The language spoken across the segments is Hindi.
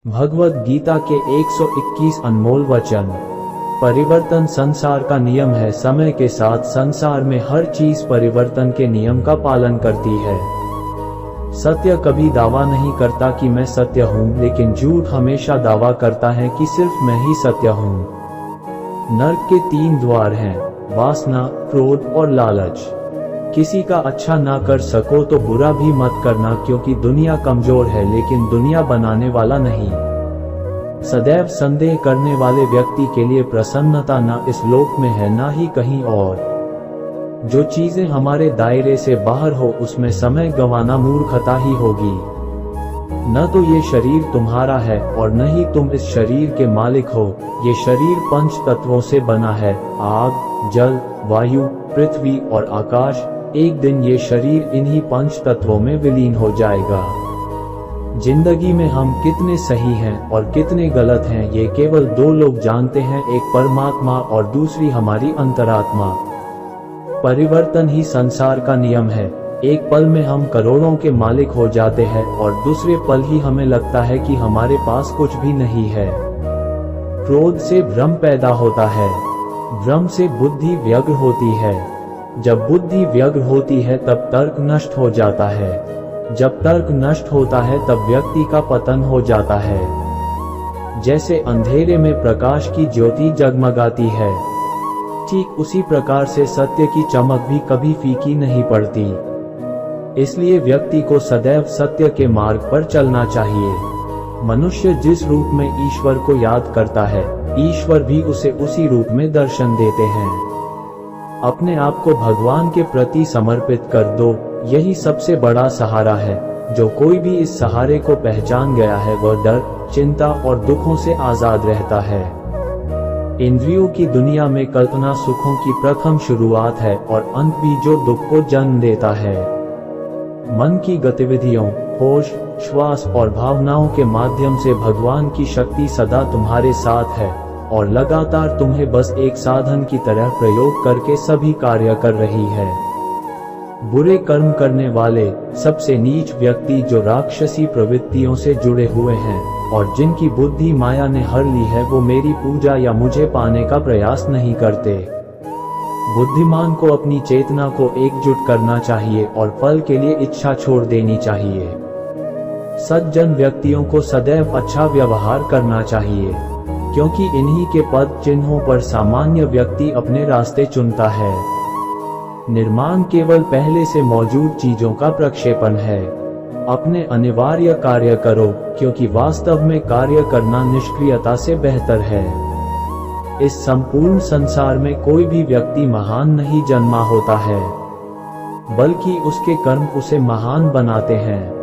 भगवद गीता के 121 अनमोल वचन। परिवर्तन संसार का नियम है। समय के साथ संसार में हर चीज परिवर्तन के नियम का पालन करती है। सत्य कभी दावा नहीं करता कि मैं सत्य हूँ, लेकिन झूठ हमेशा दावा करता है कि सिर्फ मैं ही सत्य हूँ। नर्क के 3 द्वार हैं, वासना, क्रोध और लालच। किसी का अच्छा ना कर सको तो बुरा भी मत करना, क्योंकि दुनिया कमजोर है लेकिन दुनिया बनाने वाला नहीं। सदैव संदेह करने वाले व्यक्ति के लिए प्रसन्नता ना इस लोक में है ना ही कहीं और। जो चीजें हमारे दायरे से बाहर हो उसमें समय गंवाना मूर्खता ही होगी। न तो ये शरीर तुम्हारा है और न ही तुम इस शरीर के मालिक हो। ये शरीर 5 तत्वों से बना है, आग, जल, वायु, पृथ्वी और आकाश। एक दिन ये शरीर इन्हीं 5 तत्वों में विलीन हो जाएगा। जिंदगी में हम कितने सही हैं और कितने गलत हैं ये केवल 2 लोग जानते हैं, एक परमात्मा और दूसरी हमारी अंतरात्मा। परिवर्तन ही संसार का नियम है। एक पल में हम करोड़ों के मालिक हो जाते हैं और दूसरे पल ही हमें लगता है कि हमारे पास कुछ भी नहीं है। क्रोध से भ्रम पैदा होता है, भ्रम से बुद्धि व्यग्र होती है। जब बुद्धि व्यग्र होती है तब तर्क नष्ट हो जाता है। जब तर्क नष्ट होता है तब व्यक्ति का पतन हो जाता है। जैसे अंधेरे में प्रकाश की ज्योति जगमगाती है, ठीक उसी प्रकार से सत्य की चमक भी कभी फीकी नहीं पड़ती। इसलिए व्यक्ति को सदैव सत्य के मार्ग पर चलना चाहिए। मनुष्य जिस रूप में ईश्वर को याद करता है, ईश्वर भी उसे उसी रूप में दर्शन देते हैं। अपने आप को भगवान के प्रति समर्पित कर दो, यही सबसे बड़ा सहारा है। जो कोई भी इस सहारे को पहचान गया है वह डर, चिंता और दुखों से आजाद रहता है। इंद्रियों की दुनिया में कल्पना सुखों की प्रथम शुरुआत है और अंत भी जो दुख को जन्म देता है। मन की गतिविधियों, होश, श्वास और भावनाओं के माध्यम से भगवान की शक्ति सदा तुम्हारे साथ है और लगातार तुम्हें बस एक साधन की तरह प्रयोग करके सभी कार्य कर रही है। बुरे कर्म करने वाले सबसे नीच व्यक्ति जो राक्षसी प्रवृत्तियों से जुड़े हुए हैं और जिनकी बुद्धि माया ने हर ली है, वो मेरी पूजा या मुझे पाने का प्रयास नहीं करते। बुद्धिमान को अपनी चेतना को एकजुट करना चाहिए और फल के लिए इच्छा छोड़ देनी चाहिए। सज्जन व्यक्तियों को सदैव अच्छा व्यवहार करना चाहिए, क्योंकि इन्हीं के पद चिन्हों पर सामान्य व्यक्ति अपने रास्ते चुनता है। निर्माण केवल पहले से मौजूद चीजों का प्रक्षेपण है। अपने अनिवार्य कार्य करो, क्योंकि वास्तव में कार्य करना निष्क्रियता से बेहतर है। इस संपूर्ण संसार में कोई भी व्यक्ति महान नहीं जन्मा होता है, बल्कि उसके कर्म उसे महान बनाते हैं।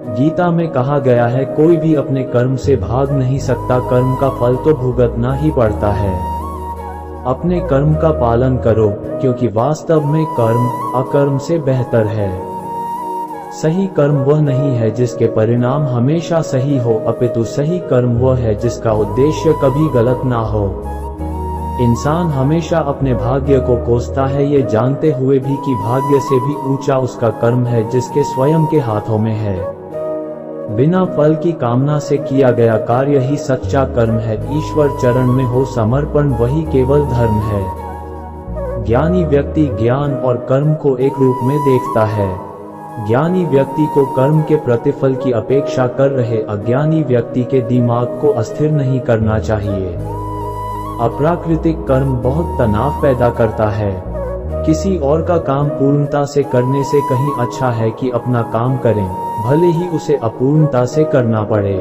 गीता में कहा गया है, कोई भी अपने कर्म से भाग नहीं सकता, कर्म का फल तो भुगतना ही पड़ता है। अपने कर्म का पालन करो, क्योंकि वास्तव में कर्म अकर्म से बेहतर है। सही कर्म वह नहीं है जिसके परिणाम हमेशा सही हो, अपितु सही कर्म वह है जिसका उद्देश्य कभी गलत ना हो। इंसान हमेशा अपने भाग्य को कोसता है, ये जानते हुए भी कि भाग्य से भी ऊंचा उसका कर्म है जिसके स्वयं के हाथों में है। बिना फल की कामना से किया गया कार्य ही सच्चा कर्म है। ईश्वर चरण में हो समर्पण वही केवल धर्म है। ज्ञानी व्यक्ति ज्ञान और कर्म को एक रूप में देखता है। ज्ञानी व्यक्ति को कर्म के प्रतिफल की अपेक्षा कर रहे अज्ञानी व्यक्ति के दिमाग को अस्थिर नहीं करना चाहिए। अप्राकृतिक कर्म बहुत तनाव पैदा करता है। किसी और का काम पूर्णता से करने से कहीं अच्छा है कि अपना काम करें, भले ही उसे अपूर्णता से करना पड़े।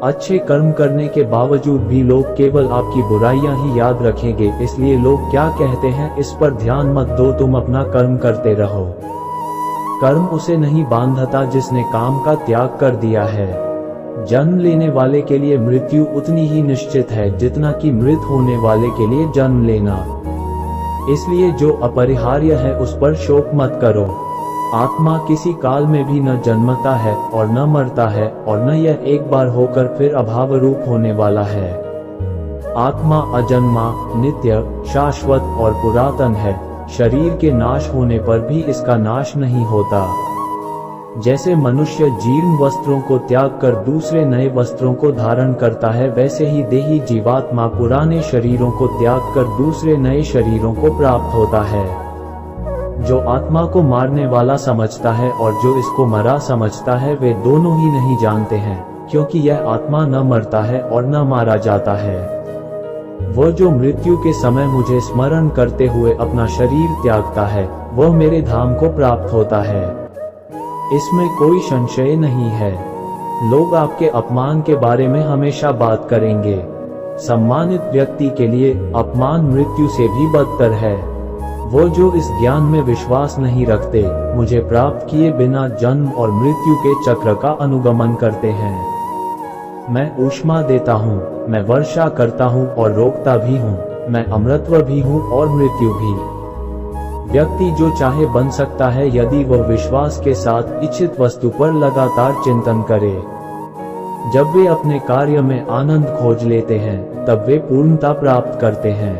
अच्छे कर्म करने के बावजूद भी लोग केवल आपकी बुराइयां ही याद रखेंगे, इसलिए लोग क्या कहते हैं इस पर ध्यान मत दो, तुम अपना कर्म करते रहो। कर्म उसे नहीं बांधता जिसने काम का त्याग कर दिया है। जन्म लेने वाले के लिए मृत्यु उतनी ही निश्चित है जितना कि मृत होने वाले के लिए जन्म लेना। इसलिए जो अपरिहार्य है उस पर शोक मत करो। आत्मा किसी काल में भी न जन्मता है और न मरता है, और न यह एक बार होकर फिर अभाव रूप होने वाला है। आत्मा अजन्मा, नित्य, शाश्वत और पुरातन है। शरीर के नाश होने पर भी इसका नाश नहीं होता। जैसे मनुष्य जीर्ण वस्त्रों को त्याग कर दूसरे नए वस्त्रों को धारण करता है, वैसे ही देही जीवात्मा पुराने शरीरों को त्याग कर दूसरे नए शरीरों को प्राप्त होता है। जो आत्मा को मारने वाला समझता है और जो इसको मरा समझता है, वे दोनों ही नहीं जानते हैं, क्योंकि यह आत्मा न मरता है और न मारा जाता है। वह जो मृत्यु के समय मुझे स्मरण करते हुए अपना शरीर त्यागता है, वह मेरे धाम को प्राप्त होता है। इसमें कोई संशय नहीं है। लोग आपके अपमान के बारे में हमेशा बात करेंगे। सम्मानित व्यक्ति के लिए अपमान मृत्यु से भी बदतर है। वो जो इस ज्ञान में विश्वास नहीं रखते, मुझे प्राप्त किए बिना जन्म और मृत्यु के चक्र का अनुगमन करते हैं। मैं ऊष्मा देता हूँ, मैं वर्षा करता हूँ और रोकता भी हूँ, मैं अमृतत्व भी हूँ और मृत्यु भी। व्यक्ति जो चाहे बन सकता है यदि वह विश्वास के साथ इच्छित वस्तु पर लगातार चिंतन करे। जब वे अपने कार्य में आनंद खोज लेते हैं, तब वे पूर्णता प्राप्त करते हैं।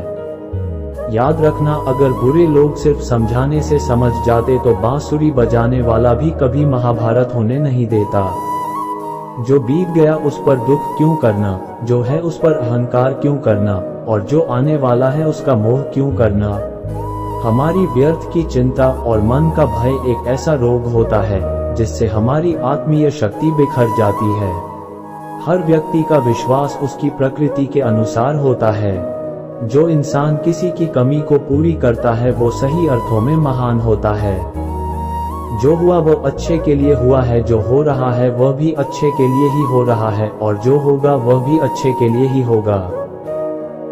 याद रखना, अगर बुरे लोग सिर्फ समझाने से समझ जाते तो बांसुरी बजाने वाला भी कभी महाभारत होने नहीं देता। जो बीत गया उस पर दुख क्यों करना, जो है उस पर अहंकार क्यों करना, और जो आने वाला है उसका मोह क्यों करना। हमारी व्यर्थ की चिंता और मन का भय एक ऐसा रोग होता है जिससे हमारी आत्मीय शक्ति बिखर जाती है। हर व्यक्ति का विश्वास उसकी प्रकृति के अनुसार होता है। जो इंसान किसी की कमी को पूरी करता है वो सही अर्थों में महान होता है। जो हुआ वह अच्छे के लिए हुआ है, जो हो रहा है वह भी अच्छे के लिए ही हो रहा है, और जो होगा वह भी अच्छे के लिए ही होगा।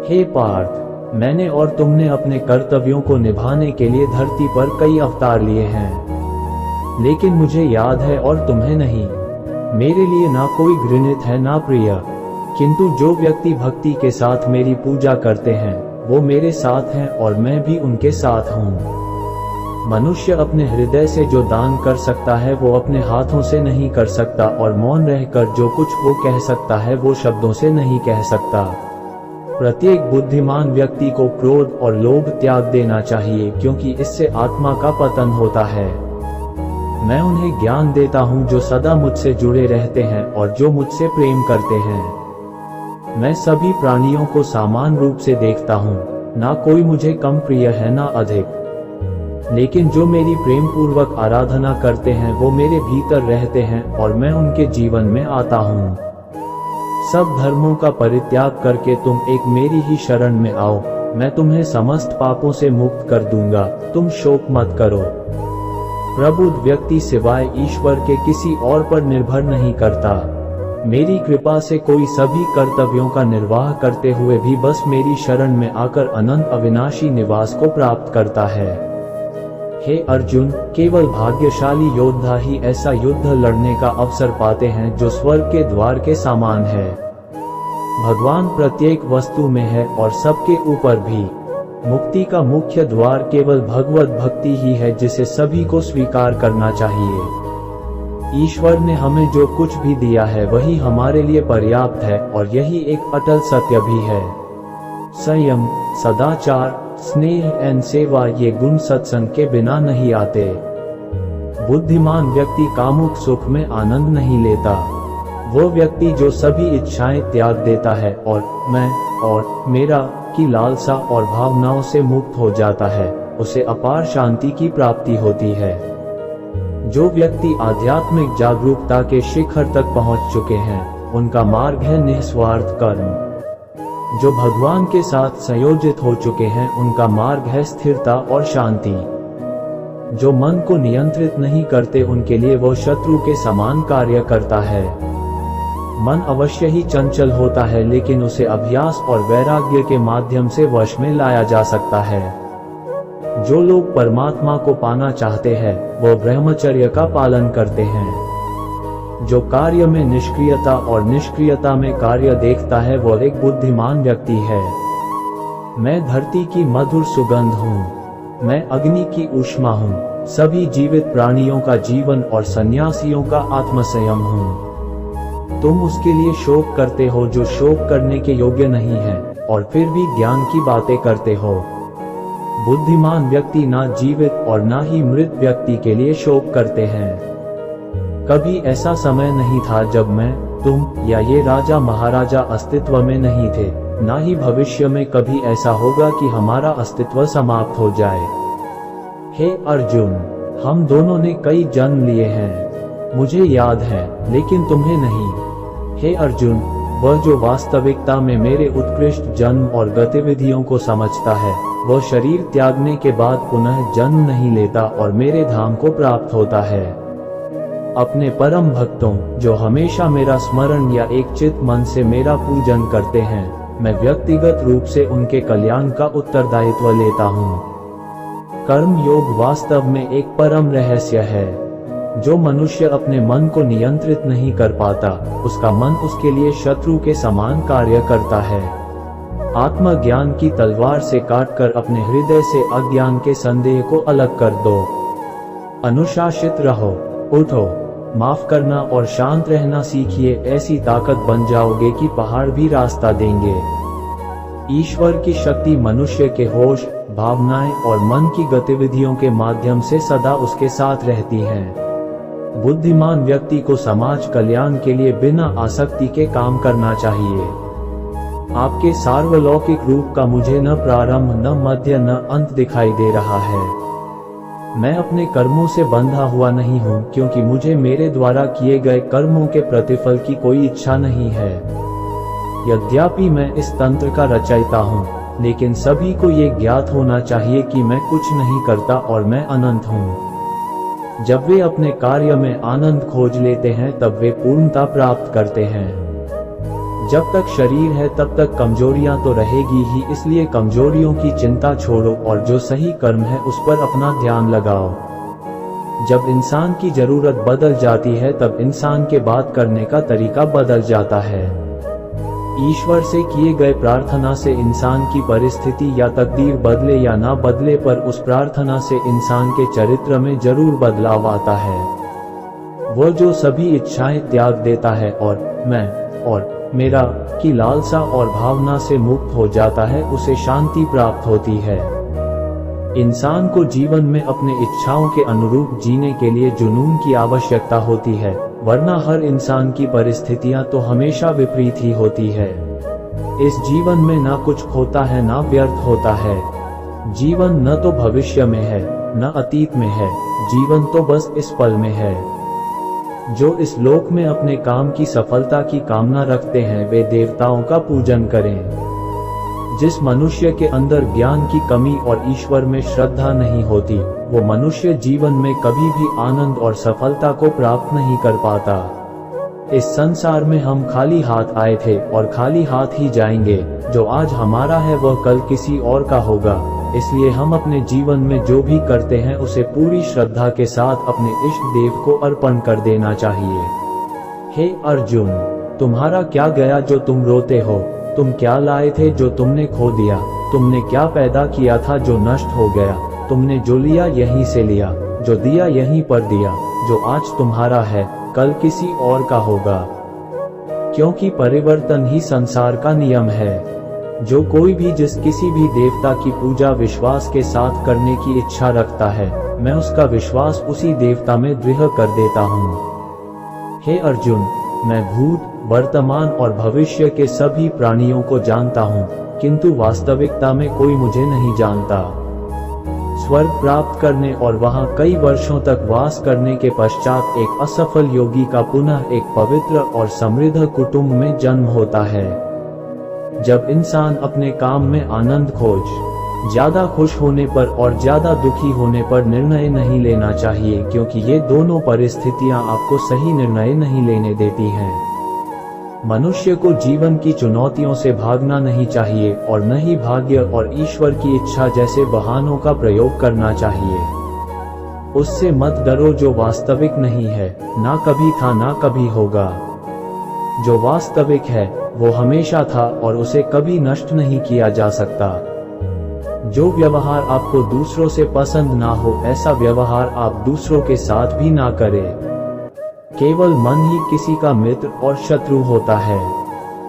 हे पार्थ, मैंने और तुमने अपने कर्तव्यों को निभाने के लिए धरती पर कई अवतार लिए हैं, लेकिन मुझे याद है और तुम्हें नहीं। मेरे लिए ना कोई घृणित है ना प्रिय, किंतु जो व्यक्ति भक्ति के साथ मेरी पूजा करते हैं वो मेरे साथ हैं और मैं भी उनके साथ हूँ। मनुष्य अपने हृदय से जो दान कर सकता है वो अपने हाथों से नहीं कर सकता, और मौन रहकर जो कुछ वो कह सकता है वो शब्दों से नहीं कह सकता। प्रत्येक बुद्धिमान व्यक्ति को क्रोध और लोभ त्याग देना चाहिए, क्योंकि इससे आत्मा का पतन होता है। मैं उन्हें ज्ञान देता हूँ जो सदा मुझसे जुड़े रहते हैं और जो मुझसे प्रेम करते हैं। मैं सभी प्राणियों को समान रूप से देखता हूँ, ना कोई मुझे कम प्रिय है ना अधिक। लेकिन जो मेरी प्रेम पूर्वक आराधना करते हैं वो मेरे भीतर रहते हैं और मैं उनके जीवन में आता हूँ। सब धर्मों का परित्याग करके तुम एक मेरी ही शरण में आओ, मैं तुम्हें समस्त पापों से मुक्त कर दूंगा, तुम शोक मत करो। प्रबुद्ध व्यक्ति सिवाय ईश्वर के किसी और पर निर्भर नहीं करता। मेरी कृपा से कोई सभी कर्तव्यों का निर्वाह करते हुए भी बस मेरी शरण में आकर अनंत अविनाशी निवास को प्राप्त करता है। हे अर्जुन, केवल भाग्यशाली योद्धा ही ऐसा युद्ध लड़ने का अवसर पाते हैं जो स्वर्ग के द्वार के समान है। भगवान प्रत्येक वस्तु में है और सबके ऊपर भी। मुक्ति का मुख्य द्वार केवल भगवत भक्ति ही है जिसे सभी को स्वीकार करना चाहिए। ईश्वर ने हमें जो कुछ भी दिया है वही हमारे लिए पर्याप्त है और यही एक अटल सत्य भी है। संयम, सदाचार, स्नेह एवं सेवा ये गुण सत्संग के बिना नहीं आते। बुद्धिमान व्यक्ति कामुक सुख में आनंद नहीं लेता। वो व्यक्ति जो सभी इच्छाएं त्याग देता है और मैं और मेरा की लालसा और भावनाओं से मुक्त हो जाता है, उसे अपार शांति की प्राप्ति होती है। जो व्यक्ति आध्यात्मिक जागरूकता के शिखर तक पहुंच चुके हैं, उनका मार्ग है निस्वार्थ कर्म। जो भगवान के साथ संयोजित हो चुके हैं, उनका मार्ग है स्थिरता और शांति। जो मन को नियंत्रित नहीं करते, उनके लिए वो शत्रु के समान कार्य करता है। मन अवश्य ही चंचल होता है, लेकिन उसे अभ्यास और वैराग्य के माध्यम से वश में लाया जा सकता है। जो लोग परमात्मा को पाना चाहते हैं, वो ब्रह्मचर्य का पालन करते हैं। जो कार्य में निष्क्रियता और निष्क्रियता में कार्य देखता है, वो एक बुद्धिमान व्यक्ति है। मैं धरती की मधुर सुगंध हूँ, मैं अग्नि की ऊष्मा हूँ, सभी जीवित प्राणियों का जीवन और सन्यासियों का आत्मसंयम हूँ। तुम उसके लिए शोक करते हो जो शोक करने के योग्य नहीं है, और फिर भी ज्ञान की बातें करते हो। बुद्धिमान व्यक्ति ना जीवित और ना ही मृत व्यक्ति के लिए शोक करते हैं। कभी ऐसा समय नहीं था जब मैं, तुम या ये राजा महाराजा अस्तित्व में नहीं थे, ना ही भविष्य में कभी ऐसा होगा कि हमारा अस्तित्व समाप्त हो जाए। हे अर्जुन, हम दोनों ने कई जन्म लिए हैं, मुझे याद है, लेकिन तुम्हें नहीं। हे अर्जुन, वह जो वास्तविकता में मेरे उत्कृष्ट जन्म और गतिविधियों को समझता है, वह शरीर त्यागने के बाद पुनः जन्म नहीं लेता और मेरे धाम को प्राप्त होता है। अपने परम भक्तों, जो हमेशा मेरा स्मरण या एक चित्त मन से मेरा पूजन करते हैं, मैं व्यक्तिगत रूप से उनके कल्याण का उत्तरदायित्व लेता हूँ। कर्म योग वास्तव में एक परम रहस्य है। जो मनुष्य अपने मन को नियंत्रित नहीं कर पाता, उसका मन उसके लिए शत्रु के समान कार्य करता है। आत्मज्ञान की तलवार से काटकर अपने हृदय से अज्ञान के संदेह को अलग कर दो। अनुशासित रहो, उठो, माफ करना और शांत रहना सीखिए। ऐसी ताकत बन जाओगे कि पहाड़ भी रास्ता देंगे। ईश्वर की शक्ति मनुष्य के होश, भावनाएं और मन की गतिविधियों के माध्यम से सदा उसके साथ रहती हैं। बुद्धिमान व्यक्ति को समाज कल्याण के लिए बिना आसक्ति के काम करना चाहिए। आपके सार्वलौकिक रूप का मुझे न प्रारंभ, न मध्य, न अंत दिखाई दे रहा है। मैं अपने कर्मों से बंधा हुआ नहीं हूँ, क्योंकि मुझे मेरे द्वारा किए गए कर्मों के प्रतिफल की कोई इच्छा नहीं है। यद्यपि मैं इस तंत्र का रचयिता हूँ, लेकिन सभी को ये ज्ञात होना चाहिए कि मैं कुछ नहीं करता और मैं अनंत हूँ। जब वे अपने कार्य में आनंद खोज लेते हैं, तब वे पूर्णता प्राप्त करते हैं। जब तक शरीर है तब तक कमजोरियां तो रहेगी ही, इसलिए कमजोरियों की चिंता छोड़ो और जो सही कर्म है उस पर अपना ध्यान लगाओ। जब इंसान की जरूरत बदल जाती है, तब इंसान के बात करने का तरीका बदल जाता है। ईश्वर से किए गए प्रार्थना से इंसान की परिस्थिति या तकदीर बदले या ना बदले, पर उस प्रार्थना से इंसान के चरित्र में जरूर बदलाव आता है। वह जो सभी इच्छाएं त्याग देता है और मैं और मेरा की लालसा और भावना से मुक्त हो जाता है, उसे शांति प्राप्त होती है। इंसान को जीवन में अपने इच्छाओं के अनुरूप जीने के लिए जुनून की आवश्यकता होती है, वरना हर इंसान की परिस्थितियां तो हमेशा विपरीत ही होती है। इस जीवन में ना कुछ खोता है ना व्यर्थ होता है। जीवन न तो भविष्य में है न अतीत में है, जीवन तो बस इस पल में है। जो इस लोक में अपने काम की सफलता की कामना रखते हैं, वे देवताओं का पूजन करें। जिस मनुष्य के अंदर ज्ञान की कमी और ईश्वर में श्रद्धा नहीं होती, वो मनुष्य जीवन में कभी भी आनंद और सफलता को प्राप्त नहीं कर पाता। इस संसार में हम खाली हाथ आए थे और खाली हाथ ही जाएंगे। जो आज हमारा है वह कल किसी और का होगा, इसलिए हम अपने जीवन में जो भी करते हैं उसे पूरी श्रद्धा के साथ अपने इष्ट देव को अर्पण कर देना चाहिए। हे अर्जुन, तुम्हारा क्या गया जो तुम रोते हो? तुम क्या लाए थे जो तुमने खो दिया? तुमने क्या पैदा किया था जो नष्ट हो गया? तुमने जो लिया यहीं से लिया, जो दिया यहीं पर दिया। जो आज तुम्हारा है कल किसी और का होगा, क्योंकि परिवर्तन ही संसार का नियम है। जो कोई भी किसी भी देवता की पूजा विश्वास के साथ करने की इच्छा रखता है, मैं उसका विश्वास उसी देवता में दृढ़ कर देता हूँ। हे अर्जुन, मैं भूत, वर्तमान और भविष्य के सभी प्राणियों को जानता हूँ, किंतु वास्तविकता में कोई मुझे नहीं जानता। स्वर्ग प्राप्त करने और वहां कई वर्षों तक वास करने के पश्चात एक असफल योगी का पुनः एक पवित्र और समृद्ध कुटुंब में जन्म होता है। जब इंसान अपने काम में आनंद खोज, ज्यादा खुश होने पर और ज्यादा दुखी होने पर निर्णय नहीं लेना चाहिए, क्योंकि ये दोनों परिस्थितियां आपको सही निर्णय नहीं लेने देती हैं। मनुष्य को जीवन की चुनौतियों से भागना नहीं चाहिए और न ही भाग्य और ईश्वर की इच्छा जैसे बहानों का प्रयोग करना चाहिए। उससे मत डरो जो वास्तविक नहीं है, ना कभी था ना कभी होगा। जो वास्तविक है वो हमेशा था और उसे कभी नष्ट नहीं किया जा सकता। जो व्यवहार आपको दूसरों से पसंद ना हो, ऐसा व्यवहार आप दूसरों के साथ भी ना करें। केवल मन ही किसी का मित्र और शत्रु होता है।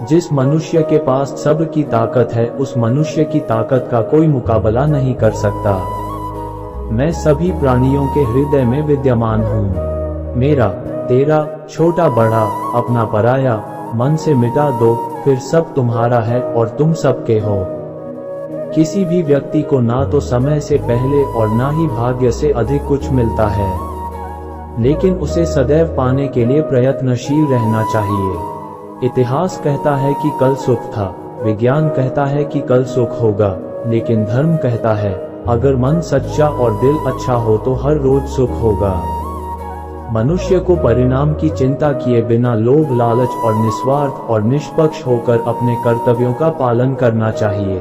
जिस मनुष्य के पास सब्र की ताकत है, उस मनुष्य की ताकत का कोई मुकाबला नहीं कर सकता। मैं सभी प्राणियों के हृदय में विद्यमान हूँ। मेरा तेरा, छोटा बड़ा, अपना पराया, मन से मिटा दो, फिर सब तुम्हारा है और तुम सबके हो। किसी भी व्यक्ति को ना तो समय से पहले और ना ही भाग्य से अधिक कुछ मिलता है, लेकिन उसे सदैव पाने के लिए प्रयत्नशील रहना चाहिए। इतिहास कहता है कि कल सुख था, विज्ञान कहता है कि कल सुख होगा, लेकिन धर्म कहता है अगर मन सच्चा और दिल अच्छा हो तो हर रोज सुख होगा। मनुष्य को परिणाम की चिंता किए बिना लोभ, लालच और निस्वार्थ और निष्पक्ष होकर अपने कर्तव्यों का पालन करना चाहिए।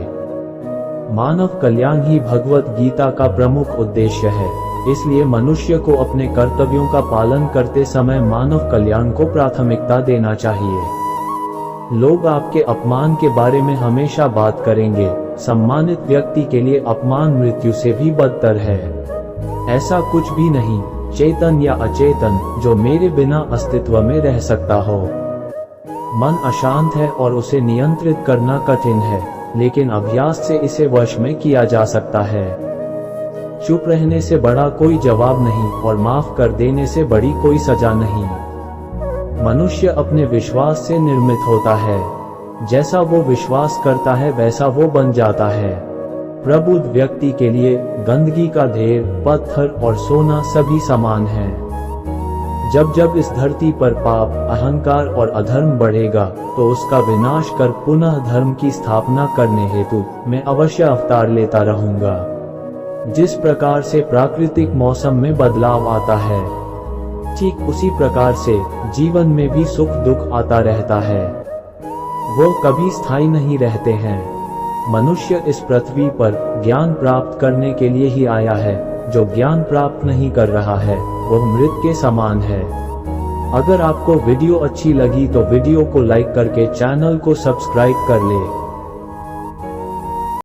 मानव कल्याण ही भगवत गीता का प्रमुख उद्देश्य है, इसलिए मनुष्य को अपने कर्तव्यों का पालन करते समय मानव कल्याण को प्राथमिकता देना चाहिए। लोग आपके अपमान के बारे में हमेशा बात करेंगे, सम्मानित व्यक्ति के लिए अपमान मृत्यु से भी बदतर है। ऐसा कुछ भी नहीं, चेतन या अचेतन, जो मेरे बिना अस्तित्व में रह सकता हो। मन अशांत है और उसे नियंत्रित करना कठिन है, लेकिन अभ्यास से इसे वश में किया जा सकता है। चुप रहने से बड़ा कोई जवाब नहीं और माफ कर देने से बड़ी कोई सजा नहीं। मनुष्य अपने विश्वास से निर्मित होता है, जैसा वो विश्वास करता है वैसा वो बन जाता है। प्रबुद्ध व्यक्ति के लिए गंदगी का ढेर, पत्थर और सोना सभी समान हैं। जब जब इस धरती पर पाप, अहंकार और अधर्म बढ़ेगा तो उसका विनाश कर पुनः धर्म की स्थापना करने हेतु मैं अवश्य अवतार लेता रहूंगा। जिस प्रकार से प्राकृतिक मौसम में बदलाव आता है, ठीक उसी प्रकार से जीवन में भी सुख दुख आता रहता है। वो कभी स्थायी नहीं रहते हैं। मनुष्य इस पृथ्वी पर ज्ञान प्राप्त करने के लिए ही आया है। जो ज्ञान प्राप्त नहीं कर रहा है वह मृत के समान है। अगर आपको वीडियो अच्छी लगी तो वीडियो को लाइक करके चैनल को सब्सक्राइब कर ले।